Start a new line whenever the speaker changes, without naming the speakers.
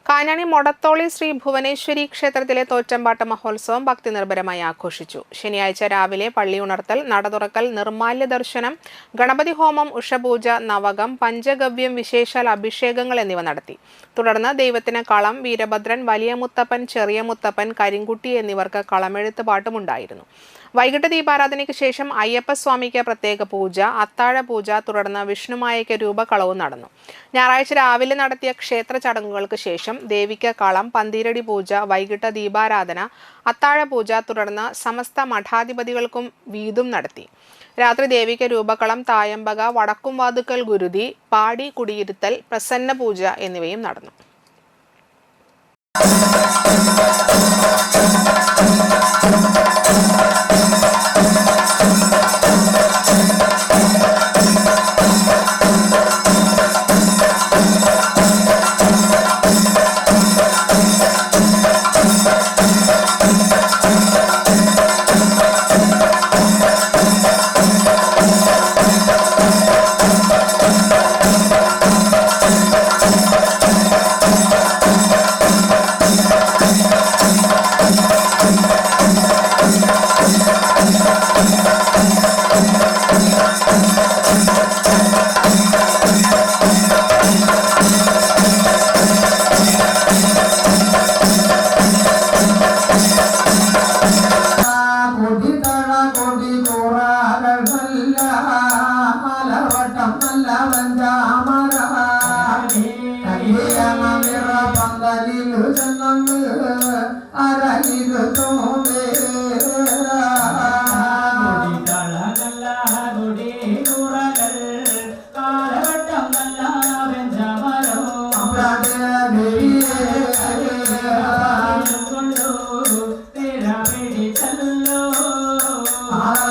കാഞ്ഞാണി മൊടത്തോളി ശ്രീ ഭുവനേശ്വരി ക്ഷേത്രത്തിലെ തോറ്റമ്പാട്ട മഹോത്സവം ഭക്തിനിർഭരമായി ആഘോഷിച്ചു. ശനിയാഴ്ച രാവിലെ പള്ളി ഉണർത്തൽ, നടതുറക്കൽ, നിർമാല്യ ദർശനം, ഗണപതി ഹോമം, ഉഷപൂജ, നവകം, പഞ്ചഗവ്യം, വിശേഷാൽ അഭിഷേകങ്ങൾ എന്നിവ നടത്തി. തുടർന്ന് ദൈവത്തിന് കളം, വീരഭദ്രൻ, വലിയ മുത്തപ്പൻ, ചെറിയ മുത്തപ്പൻ, കരിങ്കുട്ടി എന്നിവർക്ക് കളമെഴുത്ത് പാട്ടുമുണ്ടായിരുന്നു. വൈകിട്ട് ദീപാരാധനയ്ക്ക് ശേഷം അയ്യപ്പസ്വാമിക്ക് പ്രത്യേക പൂജ, അത്താഴ പൂജ, തുടർന്ന് വിഷ്ണുമായയ്ക്ക് രൂപകളവും നടന്നു. ഞായറാഴ്ച രാവിലെ നടത്തിയ ക്ഷേത്ര ചടങ്ങുകൾക്ക് ശേഷം ദേവിക്ക് കളം, പന്തീരടി പൂജ, വൈകിട്ട് ദീപാരാധന, അത്താഴ പൂജ, തുടർന്ന് സമസ്ത മഠാധിപതികൾക്കും വീതും നടത്തി. രാത്രി ദേവിക്ക് രൂപകളം, തായമ്പക, വടക്കുംവാതുക്കൽ ഗുരുതി, പാടി കുടിയിരുത്തൽ, പ്രസന്ന പൂജ എന്നിവയും നടന്നു.
Ah